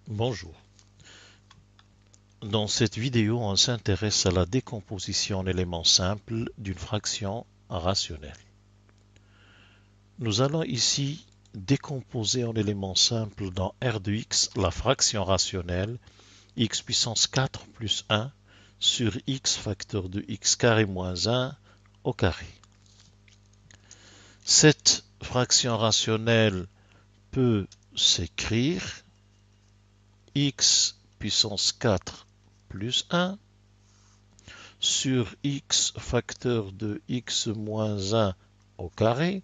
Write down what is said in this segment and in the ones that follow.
Bonjour. Dans cette vidéo, on s'intéresse à la décomposition en éléments simples d'une fraction rationnelle. Nous allons ici décomposer en éléments simples dans R de x la fraction rationnelle x puissance 4 plus 1 sur x facteur de x carré moins 1 au carré. Cette fraction rationnelle peut s'écrire x puissance 4 plus 1 sur x facteur de x moins 1 au carré,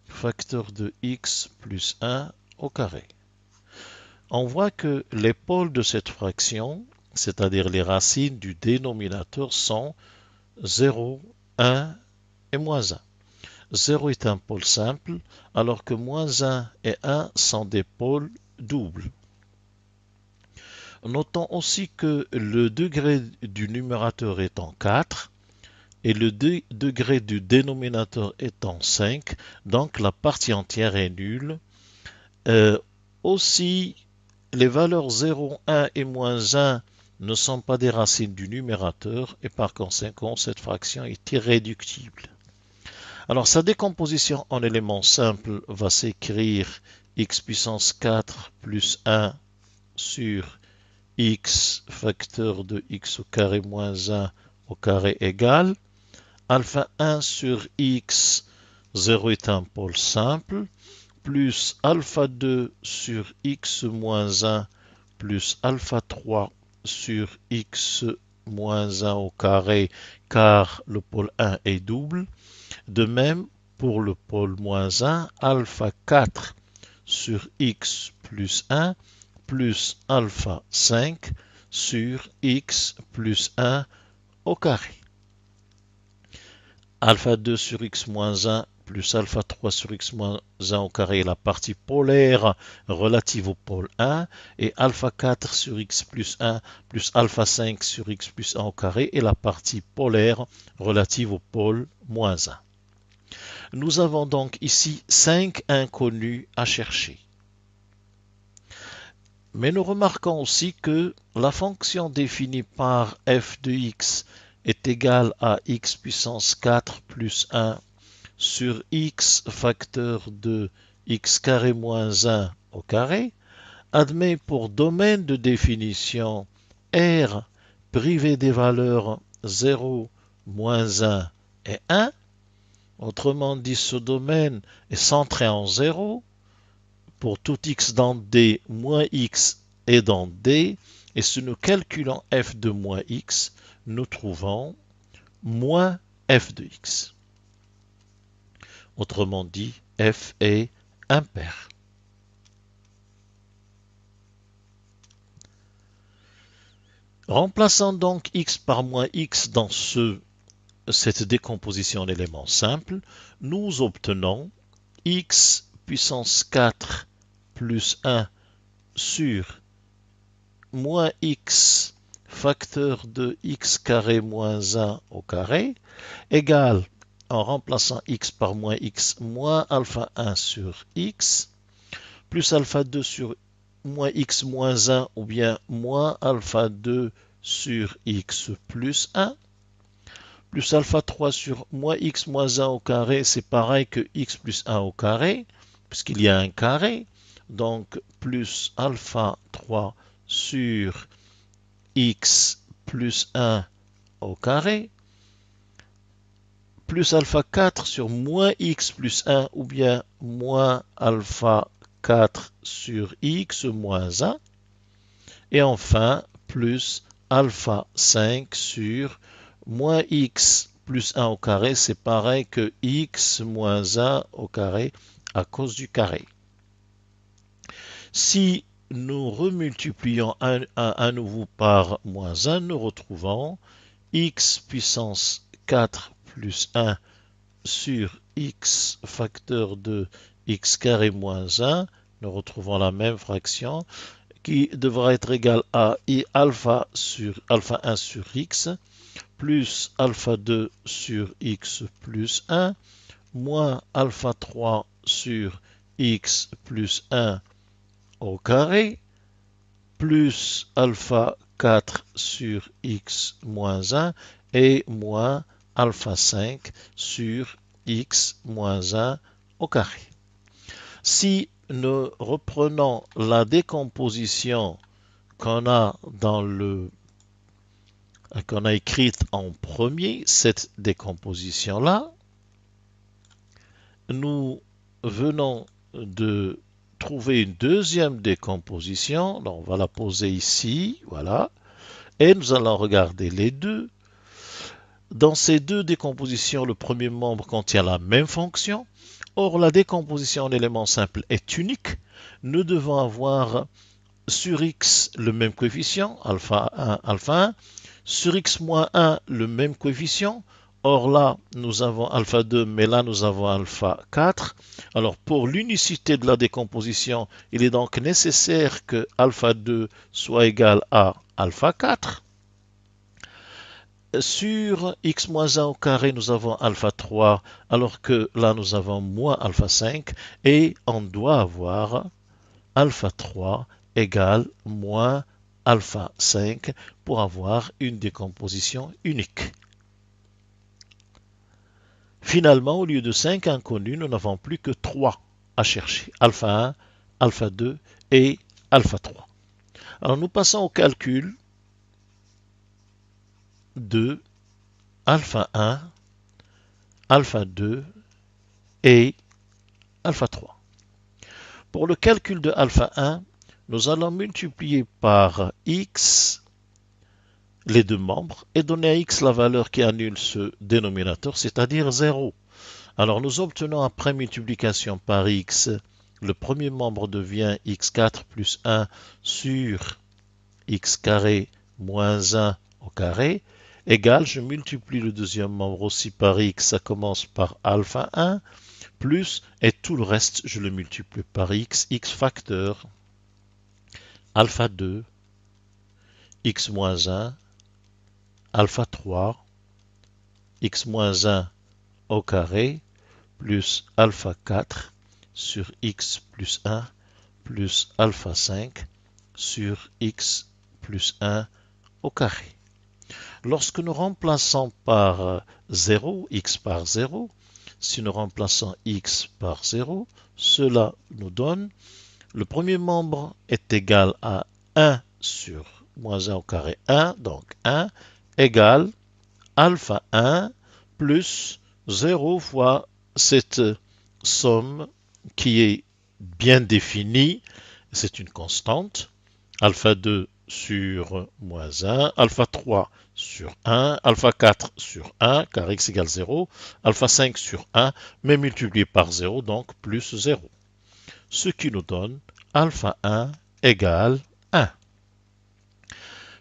facteur de x plus 1 au carré. On voit que les pôles de cette fraction, c'est-à-dire les racines du dénominateur, sont 0, 1 et moins 1. 0 est un pôle simple, alors que moins 1 et 1 sont des pôles doubles. Notons aussi que le degré du numérateur étant 4 et le degré du dénominateur étant 5, donc la partie entière est nulle. Aussi, les valeurs 0, 1 et moins 1 ne sont pas des racines du numérateur et par conséquent, cette fraction est irréductible. Alors, sa décomposition en éléments simples va s'écrire x puissance 4 plus 1 sur x facteur de x au carré moins 1 au carré égale alpha 1 sur x, 0 est un pôle simple, plus alpha 2 sur x moins 1 plus alpha 3 sur x moins 1 au carré, car le pôle 1 est double. De même, pour le pôle moins 1, alpha 4 sur x plus 1 plus alpha 5 sur x plus 1 au carré. Alpha 2 sur x moins 1 plus alpha 3 sur x moins 1 au carré est la partie polaire relative au pôle 1 et alpha 4 sur x plus 1 plus alpha 5 sur x plus 1 au carré est la partie polaire relative au pôle moins 1. Nous avons donc ici 5 inconnus à chercher. Mais nous remarquons aussi que la fonction définie par f de x est égale à x puissance 4 plus 1 sur x facteur de x carré moins 1 au carré admet pour domaine de définition R privé des valeurs 0, moins 1 et 1. Autrement dit, ce domaine est centré en 0 pour tout x dans D, moins x est dans D, et si nous calculons f de moins x, nous trouvons moins f de x. Autrement dit, f est impair. Remplaçant donc x par moins x dans cette décomposition en éléments simples, nous obtenons x puissance 4 plus 1 sur moins x facteur de x carré moins 1 au carré égale, en remplaçant x par moins x, moins alpha 1 sur x, plus alpha 2 sur moins x moins 1 ou bien moins alpha 2 sur x plus 1, plus alpha 3 sur moins x moins 1 au carré, c'est pareil que x plus 1 au carré, puisqu'il y a un carré, donc plus alpha 3 sur x plus 1 au carré, plus alpha 4 sur moins x plus 1 ou bien moins alpha 4 sur x moins 1, et enfin plus alpha 5 sur moins x plus 1 au carré, c'est pareil que x moins 1 au carré à cause du carré. Si nous remultiplions à nouveau par moins 1, nous retrouvons x puissance 4 plus 1 sur x facteur de x carré moins 1, nous retrouvons la même fraction qui devra être égale à alpha 1 sur x plus alpha 2 sur x plus 1 moins alpha 3 sur x plus 1 au carré plus alpha 4 sur x moins 1 et moins alpha 5 sur x moins 1 au carré. Si nous reprenons la décomposition qu'on a écrite en premier, cette décomposition-là, nous venons de trouver une deuxième décomposition. Donc, on va la poser ici, voilà, et nous allons regarder les deux. Dans ces deux décompositions, le premier membre contient la même fonction. Or, la décomposition en éléments simples est unique. Nous devons avoir sur x le même coefficient, alpha 1, alpha 1, sur x moins 1 le même coefficient. Or là, nous avons alpha 2, mais là, nous avons alpha 4. Alors, pour l'unicité de la décomposition, il est donc nécessaire que alpha 2 soit égal à alpha 4. Sur x moins 1 au carré, nous avons alpha 3, alors que là, nous avons moins alpha 5. Et on doit avoir alpha 3 égale moins alpha 5 pour avoir une décomposition unique. Finalement, au lieu de 5 inconnus, nous n'avons plus que 3 à chercher. Alpha 1, alpha 2 et alpha 3. Alors nous passons au calcul de alpha 1, alpha 2 et alpha 3. Pour le calcul de alpha 1, nous allons multiplier par x les deux membres et donner à x la valeur qui annule ce dénominateur, c'est-à-dire 0. Alors nous obtenons après multiplication par x, le premier membre devient x4 plus 1 sur x carré moins 1 au carré, égale, je multiplie le deuxième membre aussi par x, ça commence par alpha 1, plus, et tout le reste, je le multiplie par x, x facteur, alpha 2, x moins 1, alpha 3, x moins 1 au carré, plus alpha 4 sur x plus 1, plus alpha 5 sur x plus 1 au carré. Lorsque nous remplaçons par 0, x par 0, si nous remplaçons x par 0, cela nous donne le premier membre est égal à 1 sur moins 1 au carré 1, donc 1 égale alpha 1 plus 0 fois cette somme qui est bien définie, c'est une constante, alpha 2 sur moins 1, alpha 3 sur 1, alpha 4 sur 1, car x égale 0, alpha 5 sur 1, mais multiplié par 0, donc plus 0. Ce qui nous donne alpha 1 égale 1.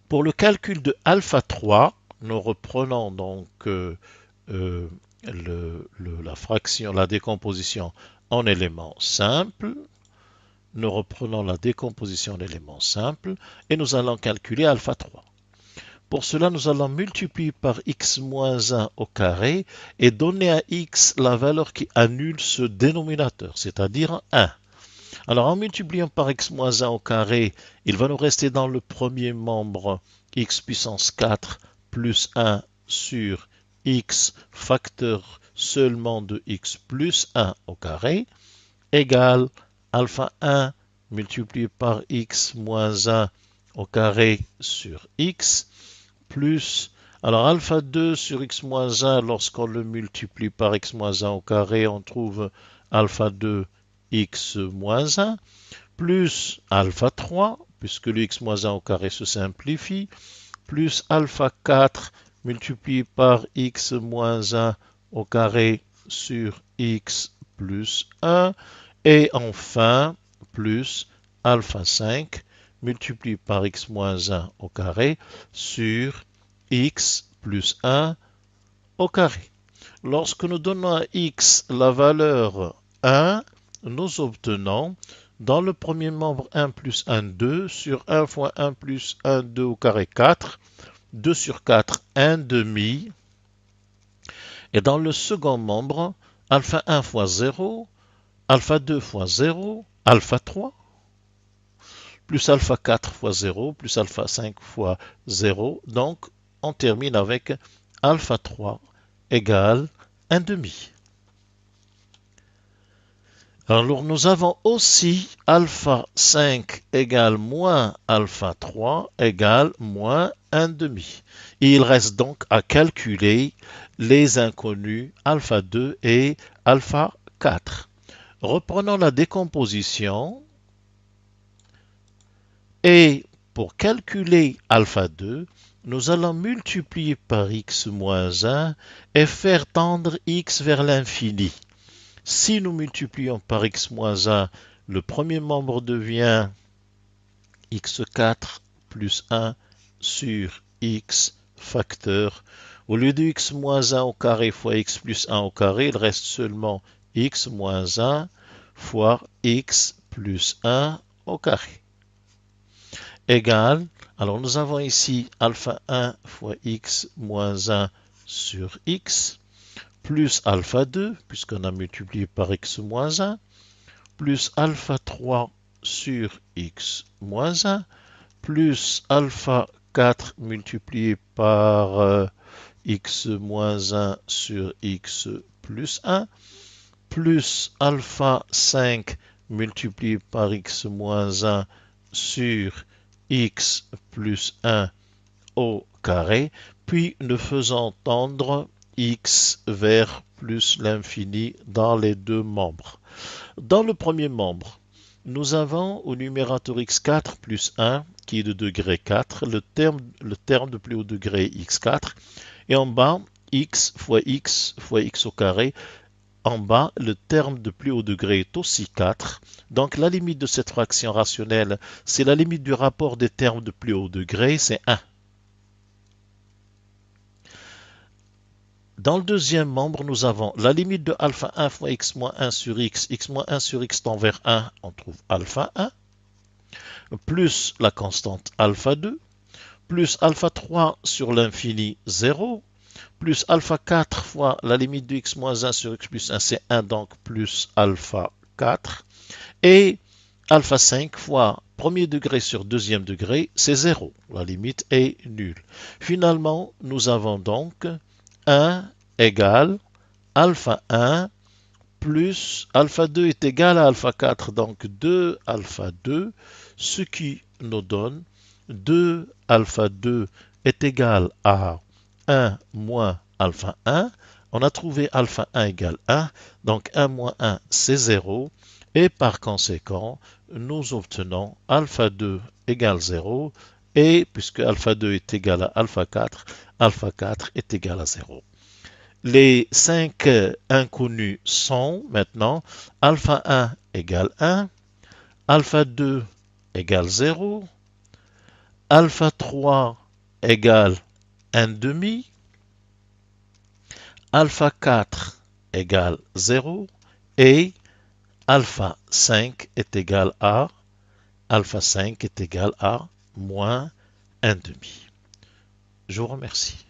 Pour le calcul de alpha 3, nous reprenons donc la fraction, la décomposition en éléments simples. Nous reprenons la décomposition en éléments simples et nous allons calculer alpha 3. Pour cela, nous allons multiplier par x moins 1 au carré et donner à x la valeur qui annule ce dénominateur, c'est-à-dire 1. Alors, en multipliant par x moins 1 au carré, il va nous rester dans le premier membre x puissance 4 plus 1 sur x facteur seulement de x plus 1 au carré égale alpha 1 multiplié par x moins 1 au carré sur x plus, alors alpha 2 sur x moins 1, lorsqu'on le multiplie par x moins 1 au carré, on trouve alpha 2 x moins 1, plus alpha 3, puisque le x moins 1 au carré se simplifie, plus alpha 4 multiplié par x moins 1 au carré sur x plus 1, et enfin, plus alpha 5 multiplié par x moins 1 au carré sur x plus 1 au carré. Lorsque nous donnons à x la valeur 1, nous obtenons dans le premier membre 1 plus 1, 2, sur 1 fois 1 plus 1, 2 au carré 4, 2 sur 4, 1 demi, et dans le second membre, alpha 1 fois 0, alpha 2 fois 0, alpha 3, plus alpha 4 fois 0, plus alpha 5 fois 0. Donc, on termine avec alpha 3 égale 1 demi. Alors, nous avons aussi alpha 5 égale moins alpha 3 égale moins 1 demi. Il reste donc à calculer les inconnus alpha 2 et alpha 4. Reprenons la décomposition. Et pour calculer alpha 2, nous allons multiplier par x moins 1 et faire tendre x vers l'infini. Si nous multiplions par x moins 1, le premier membre devient x4 plus 1 sur x facteur. Au lieu de x moins 1 au carré fois x plus 1 au carré, il reste seulement x moins 1 fois x plus 1 au carré. Égale, alors nous avons ici alpha 1 fois x moins 1 sur x, plus alpha 2, puisqu'on a multiplié par x moins 1, plus alpha 3 sur x moins 1, plus alpha 4 multiplié par x moins 1 sur x plus 1, plus alpha 5 multiplié par x moins 1 sur x plus 1 au carré, puis nous faisons tendre x vers plus l'infini dans les deux membres. Dans le premier membre, nous avons au numérateur x4 plus 1 qui est de degré 4, le terme de plus haut degré x4, et en bas x fois x au carré. En bas, le terme de plus haut degré est aussi 4. Donc la limite de cette fraction rationnelle, c'est la limite du rapport des termes de plus haut degré, c'est 1. Dans le deuxième membre, nous avons la limite de alpha 1 fois x moins 1 sur x moins 1 sur x tend vers 1, on trouve alpha 1, plus la constante alpha 2, plus alpha 3 sur l'infini 0, plus alpha 4 fois la limite de x moins 1 sur x plus 1, c'est 1, donc plus alpha 4. Et alpha 5 fois premier degré sur deuxième degré, c'est 0. La limite est nulle. Finalement, nous avons donc 1 égale alpha 1 plus alpha 2 est égal à alpha 4, donc 2 alpha 2, ce qui nous donne 2 alpha 2 est égal à 1 moins alpha 1. On a trouvé alpha 1 égale 1, donc 1 moins 1 c'est 0, et par conséquent, nous obtenons alpha 2 égale 0, et puisque alpha 2 est égal à alpha 4 est égal à 0. Les 5 inconnus sont maintenant alpha 1 égale 1, alpha 2 égale 0, alpha 3 égale 1 demi, alpha 4 égale 0 et alpha 5 est égal à moins 1 demi. Je vous remercie.